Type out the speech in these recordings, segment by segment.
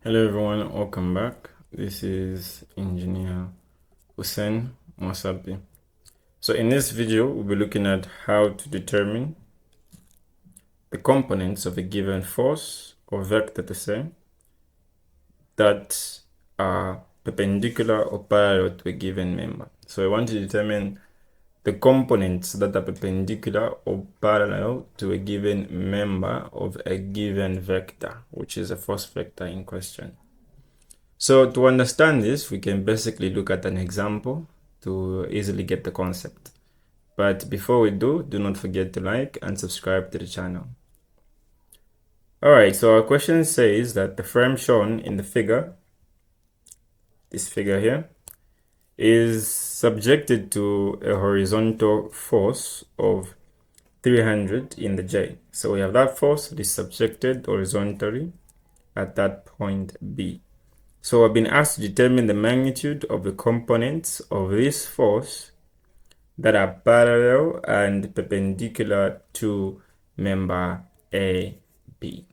Hello everyone, welcome back. This is Engineer Hussein Mosabi. So in this video, we'll be looking at how to determine the components of a given force or vector to say that are perpendicular or parallel to a given member. So I want to determine the components that are perpendicular or parallel to a given member of a given vector, which is a force vector in question. So to understand this, we can basically look at an example to easily get the concept. But before we do not forget to like and subscribe to the channel. Alright, so our question says that the frame shown in the figure, this figure here, is subjected to a horizontal force of 300 in the J. So we have that force that is subjected horizontally at that point B. So I've been asked to determine the magnitude of the components of this force that are parallel and perpendicular to member AB.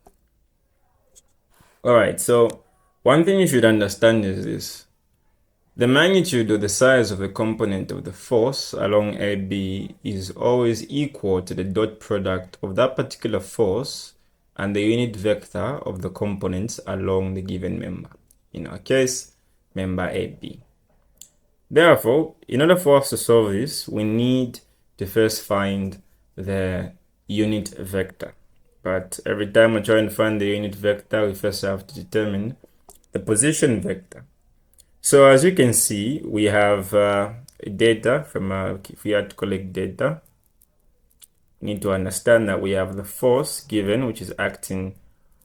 Alright, so one thing you should understand is this. The magnitude or the size of the component of the force along AB is always equal to the dot product of that particular force and the unit vector of the components along the given member. In our case, member AB. Therefore, in order for us to solve this, we need to first find the unit vector. But every time we're trying to find the unit vector, we first have to determine the position vector. So as you can see, we have data from, if we had to collect data, we need to understand that we have the force given, which is acting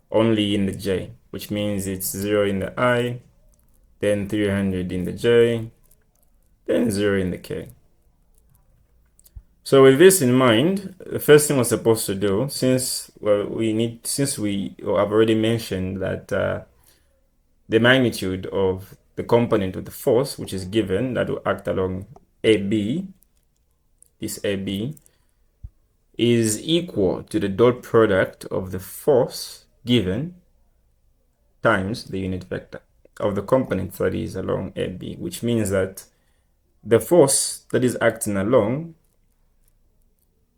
only in the J, which means it's 0 in the I, then 300 in the J, then 0 in the K. So with this in mind, the first thing we're supposed to do, since we have already mentioned that the magnitude of the component of the force, which is given, that will act along AB, this AB, is equal to the dot product of the force given times the unit vector of the component that is along AB, which means that the force that is acting along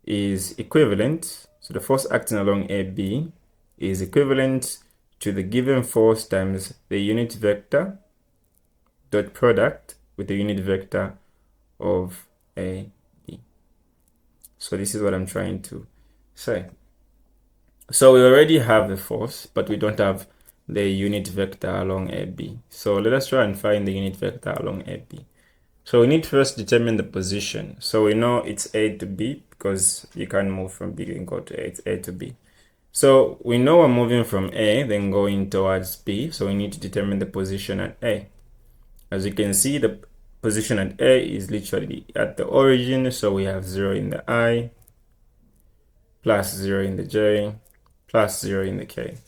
is equivalent, so the force acting along AB is equivalent to the given force times the unit vector dot product with the unit vector of AB. So this is what I'm trying to say. So we already have the force, but we don't have the unit vector along AB. So let us try and find the unit vector along AB. So we need to first determine the position. So we know it's A to B because you can't move from B and go to A. It's A to B. So we know we're moving from A, then going towards B. So we need to determine the position at A. As you can see, the position at A is literally at the origin. So we have 0 in the I, plus 0 in the J, plus 0 in the K.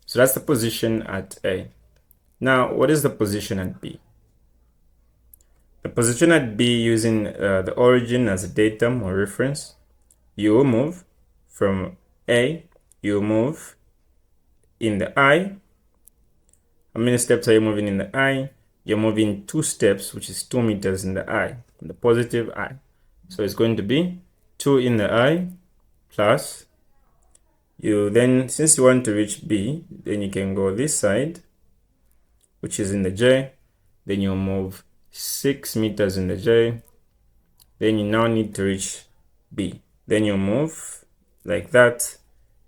So that's the position at A. Now, what is the position at B? The position at B, using the origin as a datum or reference, you will move from A, you move in the I. How many steps are you moving in the I? You're moving 2 steps, which is 2 meters in the I, in the positive I. So it's going to be 2 in the I plus, you then, since you want to reach B, then you can go this side, which is in the J, then you'll move 6 meters in the J, then you now need to reach B. Then you move like that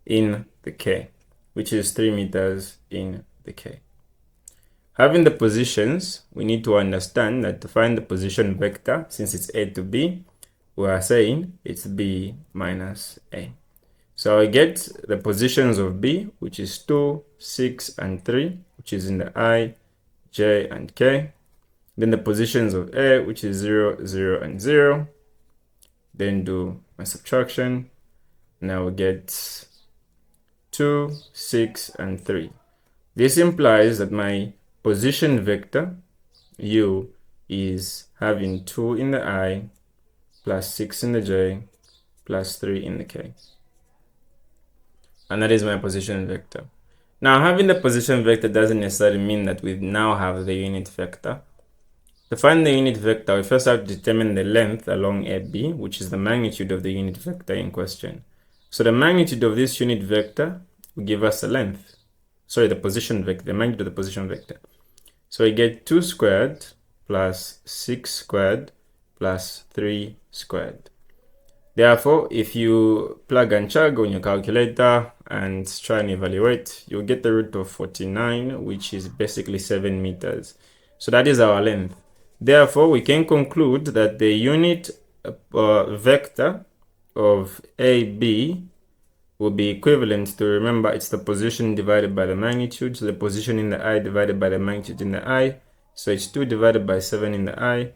in the K, which is 3 meters in the K. Having the positions, we need to understand that to find the position vector, since it's A to B, we are saying it's B minus A. So I get the positions of B, which is 2, 6, and 3, which is in the I, J, and K. Then the positions of A, which is 0, 0, and 0. Then do my subtraction. Now we get 2, 6, and 3. This implies that my position vector, U, is having 2 in the I, plus 6 in the J, plus 3 in the K. And that is my position vector. Now, having the position vector doesn't necessarily mean that we now have the unit vector. To find the unit vector, we first have to determine the length along AB, which is the magnitude of the unit vector in question. So the magnitude of this unit vector will give us the length. Sorry, the position vector, the magnitude of the position vector. So we get 2 squared plus 6 squared plus 3 squared. Therefore, if you plug and chug on your calculator and try and evaluate, you'll get the root of 49, which is basically 7 meters. So that is our length. Therefore, we can conclude that the unit vector of AB will be equivalent to, remember, it's the position divided by the magnitude. So the position in the eye divided by the magnitude in the eye. So it's 2 divided by 7 in the eye.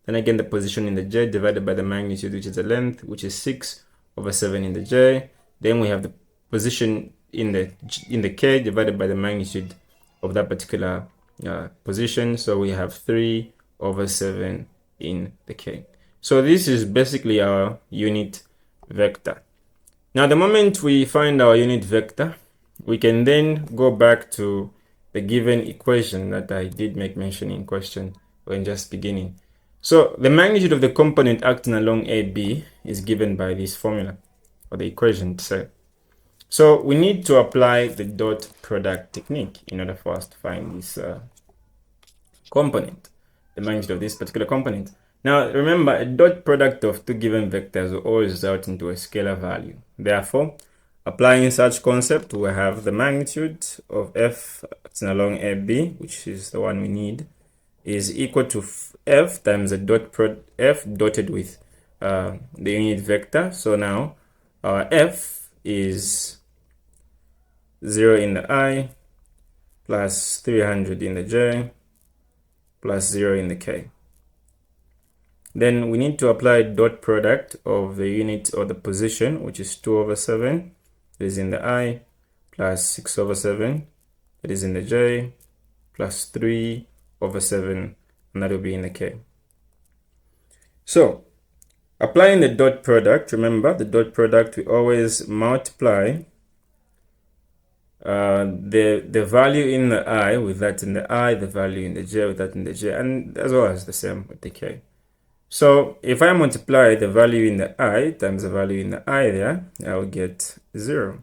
Then again, the position in the j divided by the magnitude, which is the length, which is 6 over 7 in the j. Then we have the position in the k divided by the magnitude of that particular position. So we have 3 over 7 in the k. So this is basically our unit vector. Now, the moment we find our unit vector, we can then go back to the given equation that I did make mention in question when just beginning. So the magnitude of the component acting along AB is given by this formula, or the equation itself. So we need to apply the dot product technique in order for us to find this component, the magnitude of this particular component. Now remember, a dot product of two given vectors will always result into a scalar value. Therefore, applying such concept, we have the magnitude of f acting along AB, which is the one we need, is equal to f times the dot f dotted with the unit vector. So now our f is 0 in the I plus 300 in the j plus 0 in the k. Then we need to apply dot product of the unit or the position, which is 2 over 7 that is in the I plus 6 over 7 that is in the j plus 3 over 7, and that will be in the k. So applying the dot product, remember the dot product, we always multiply the value in the I with that in the I, the value in the j with that in the j, and as well as the same with the k. So if I multiply the value in the I times the value in the I there, I will get 0.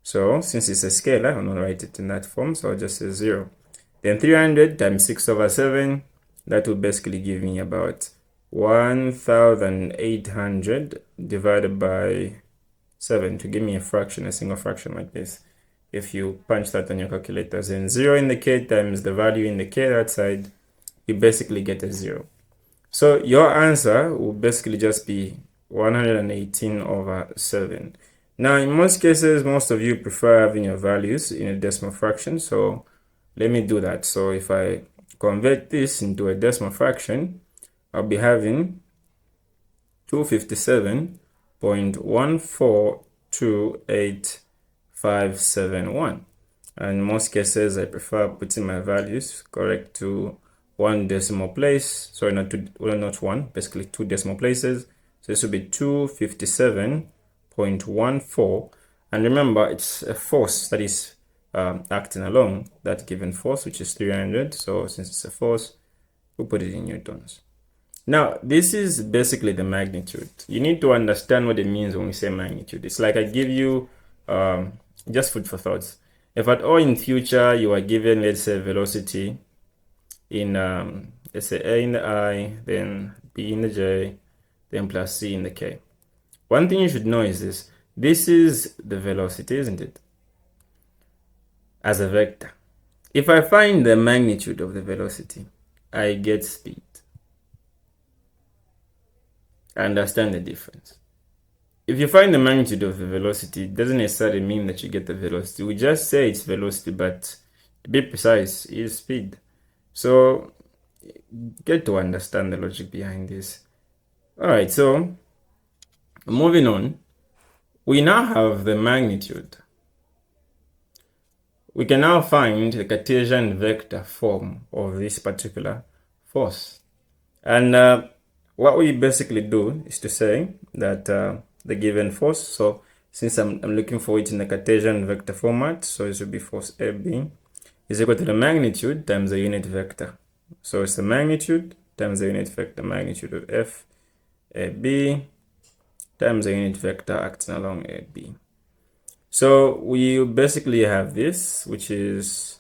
So since it's a scalar, I'll not write it in that form, so I'll just say 0. Then 300 times 6 over 7, that will basically give me about 1,800 divided by 7 to give me a fraction, a single fraction like this. If you punch that on your calculators, then 0 in the k times the value in the k that side, you basically get a 0. So your answer will basically just be 118 over 7. Now, in most cases, most of you prefer having your values in a decimal fraction, so let me do that. So if I convert this into a decimal fraction, I'll be having 257.1428571. And in most cases, I prefer putting my values correct to one decimal place. Sorry, not one, basically 2 decimal places. So this will be 257.14. And remember, it's a force that is acting along that given force, which is 300. So since it's a force, we'll put it in newtons. Now, this is basically the magnitude. You need to understand what it means when we say magnitude. It's like I give you just food for thoughts. If at all in future you are given, let's say, velocity in, let's say, A in the I, then B in the J, then plus C in the K. One thing you should know is this. This is the velocity, isn't it? As a vector. If I find the magnitude of the velocity, I get speed. Understand the difference. If you find the magnitude of the velocity, it doesn't necessarily mean that you get the velocity. We just say it's velocity, but to be precise, is speed. So get to understand the logic behind this. All right, so moving on, we now have the magnitude. We can now find the Cartesian vector form of this particular force. And what we basically do is to say that the given force, so since I'm looking for it in the Cartesian vector format, so it should be force AB is equal to the magnitude times the unit vector. So it's the magnitude times the unit vector, magnitude of F AB times the unit vector acting along AB. So we basically have this, which is,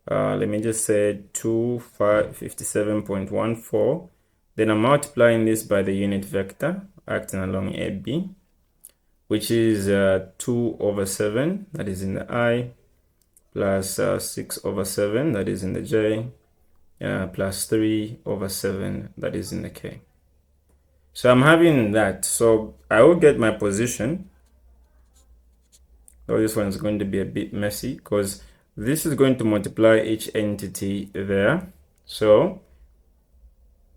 let me just say 257.14. Then I'm multiplying this by the unit vector acting along AB, which is 2 over 7, that is in the I, plus 6 over 7, that is in the J, plus 3 over 7, that is in the K. So I'm having that. So I will get my position. So this one is going to be a bit messy because this is going to multiply each entity there. So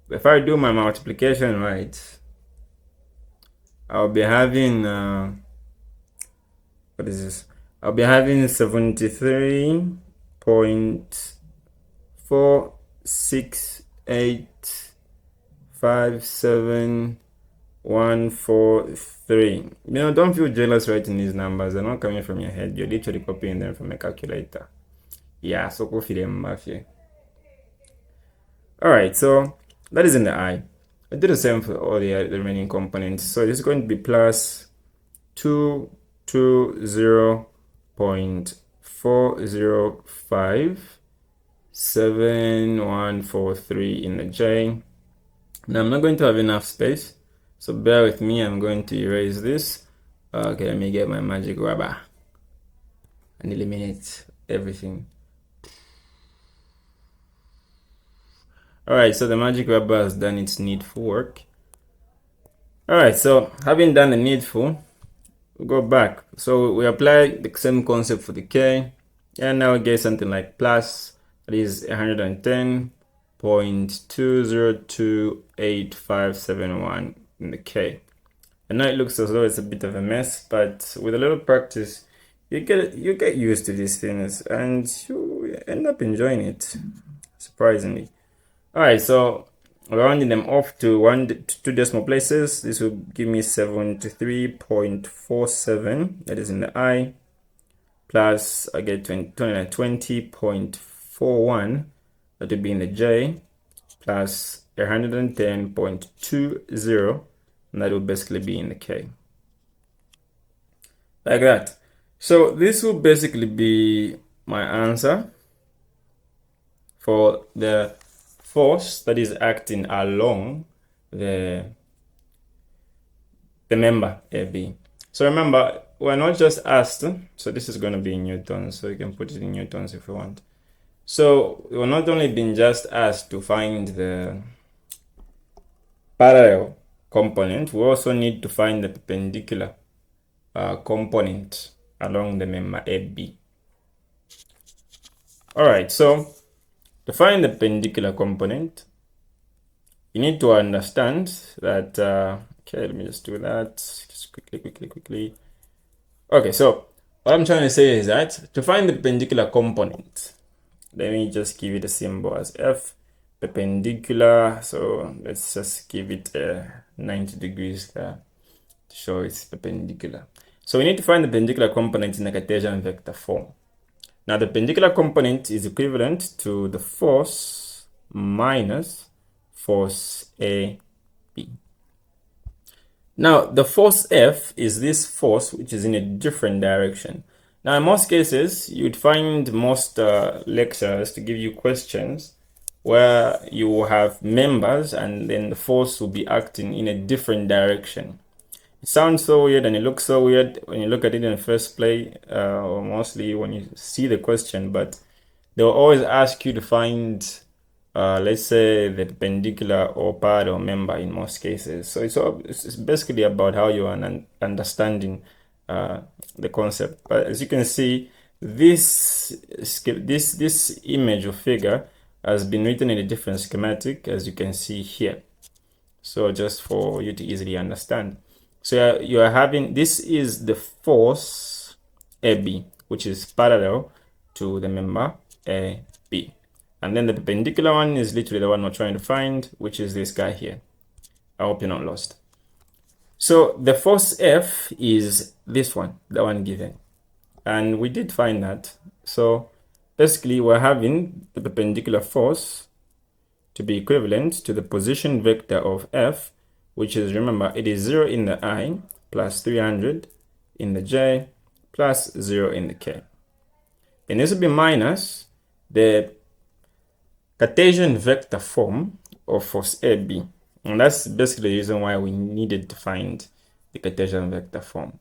if I do my multiplication right, I'll be having, what is this? I'll be having 73.46857.143. Don't feel jealous writing these numbers. They're not coming from your head. You're literally copying them from a calculator. Yeah, so go feed them mafia. All right, so that is in the I. I did the same for all the remaining components. So this is going to be plus 220.4057143 in the J. Now I'm not going to have enough space, so bear with me. I'm going to erase this. Okay, let me get my magic rubber and eliminate everything. All right, so the magic rubber has done its needful work. All right, so having done the needful, we'll go back. So we apply the same concept for the K, and now we get something like plus, that is 110.2028571 in the K. I know it looks as though it's a bit of a mess, but with a little practice, you get used to these things, and you end up enjoying it, surprisingly. All right, so rounding them off to two decimal places, this will give me 73.47, that is in the I, plus I get 220.41, that would be in the J, plus 110.20, and that will basically be in the K. Like that. So this will basically be my answer for the force that is acting along the member AB. So remember, we're not just asked, so this is going to be in newtons, so you can put it in newtons if you want. So we're not only being just asked to find the parallel component, we also need to find the perpendicular component along the member AB. All right, so to find the perpendicular component, you need to understand that, okay, let me just do that, just quickly. Okay, so what I'm trying to say is that to find the perpendicular component, let me just give it a symbol as F, perpendicular, so let's just give it 90 degrees there to show it's perpendicular. So we need to find the perpendicular component in the Cartesian vector form. Now the perpendicular component is equivalent to the force minus force AB. Now the force F is this force which is in a different direction. Now in most cases, you'd find most lecturers to give you questions where you will have members and then the force will be acting in a different direction. It sounds so weird and it looks so weird when you look at it in the first play, or mostly when you see the question, but they'll always ask you to find, let's say, the perpendicular or parallel member in most cases. So it's basically about how you are understanding the concept. But as you can see, this image or figure has been written in a different schematic, as you can see here. So just for you to easily understand. So you are having, this is the force AB, which is parallel to the member AB. And then the perpendicular one is literally the one we're trying to find, which is this guy here. I hope you're not lost. So the force F is this one, the one given. And we did find that. So basically we're having the perpendicular force to be equivalent to the position vector of F, which is, remember, it is 0 in the I plus 300 in the J plus 0 in the K. And this will be minus the Cartesian vector form of force AB. And that's basically the reason why we needed to find the Cartesian vector form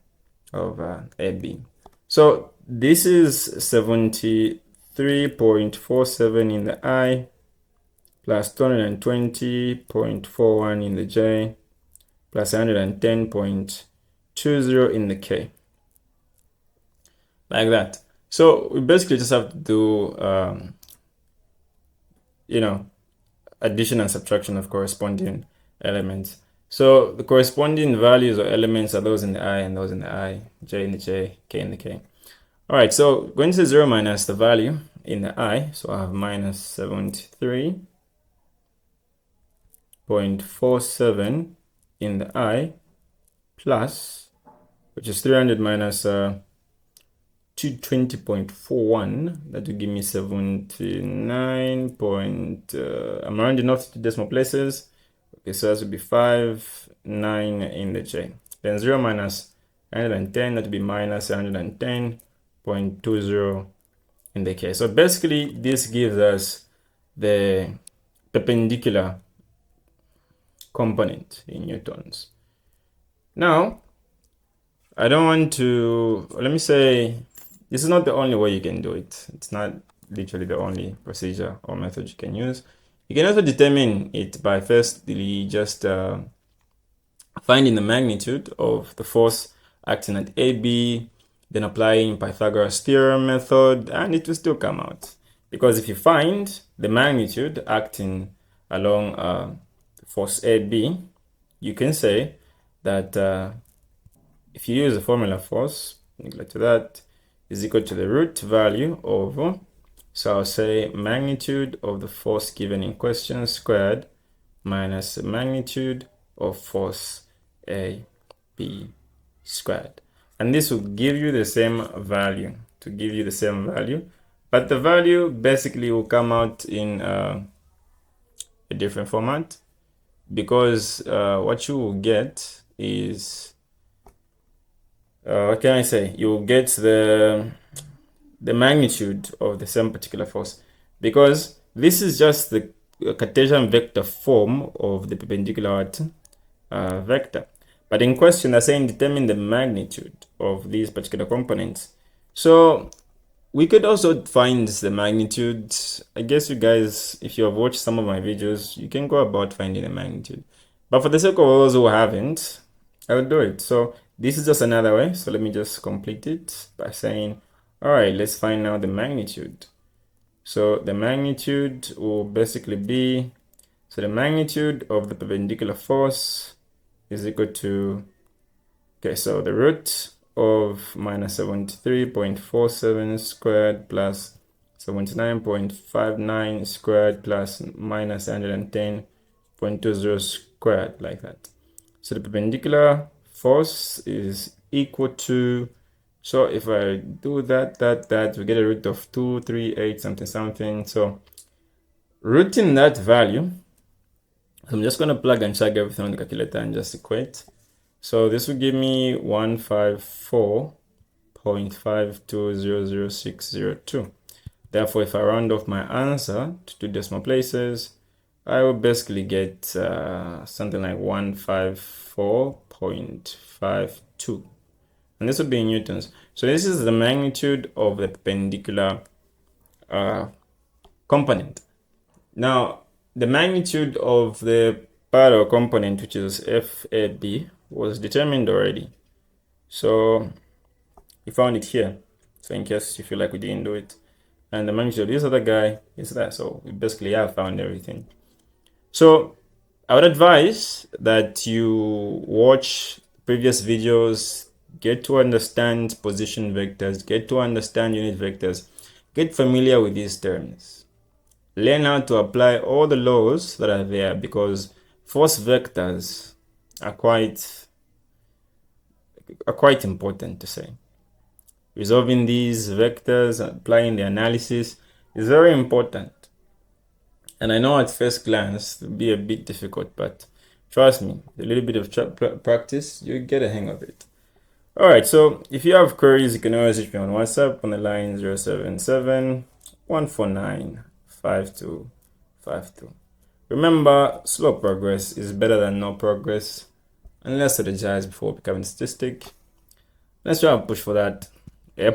of AB. So this is 73.47 in the I plus 220.41 in the J plus 110.20 in the K. Like that. So we basically just have to do, addition and subtraction of corresponding elements. So the corresponding values or elements are those in the I and those in the I, J in the J, K in the K. All right, so going to 0 minus the value in the I, so I have minus 73.47 in the I plus, which is 300 minus 220.41, that will give me 79 point, I'm rounding off to decimal places. Okay, so that would be 59 in the J. Then 0 minus 110, that would be minus 110.20 in the K. So basically, this gives us the perpendicular component in newtons. Now, I don't want to, let me say, this is not the only way you can do it. It's not literally the only procedure or method you can use. You can also determine it by firstly just finding the magnitude of the force acting at AB, then applying Pythagoras theorem method, and it will still come out. Because if you find the magnitude acting along force AB, you can say that if you use the formula force, neglect to that, is equal to the root value over, so I'll say magnitude of the force given in question squared minus the magnitude of force AB squared. And this will give you the same value, but the value basically will come out in a different format, because what you will get is, what can I say? You'll get the magnitude of the same particular force, because this is just the Cartesian vector form of the perpendicular vector. But in question, they're saying determine the magnitude of these particular components. So we could also find the magnitude. I guess you guys, if you have watched some of my videos, you can go about finding the magnitude. But for the sake of those who haven't, I will do it. So this is just another way. So let me just complete it by saying, all right, let's find out the magnitude. So the magnitude will basically be, so the magnitude of the perpendicular force is equal to, okay, so the root of minus 73.47 squared plus 79.59 squared plus minus 110.20 squared, like that. So the perpendicular force is equal to, so if I do that, we get a root of 238 something. So rooting that value, I'm just going to plug and check everything on the calculator and just equate. So this will give me 154.52000602. Therefore, if I round off my answer to 2 decimal places, I will basically get something like 154.52. And this will be in newtons. So this is the magnitude of the perpendicular component. Now, the magnitude of the parallel component, which is FAB, was determined already. So we found it here. So in case you feel like we didn't do it. And the magnitude of this other guy is that. So we basically have found everything. So I would advise that you watch previous videos, get to understand position vectors, get to understand unit vectors, get familiar with these terms. Learn how to apply all the laws that are there, because force vectors are quite are quite important to say. Resolving these vectors, applying the analysis is very important. And I know at first glance it'll be a bit difficult, but trust me, a little bit of practice, you get a hang of it. All right, so if you have queries, you can always reach me on WhatsApp on the line 077 149 5252. Remember, slow progress is better than no progress. And let's strategize before becoming a statistic. Let's try and push for that A+.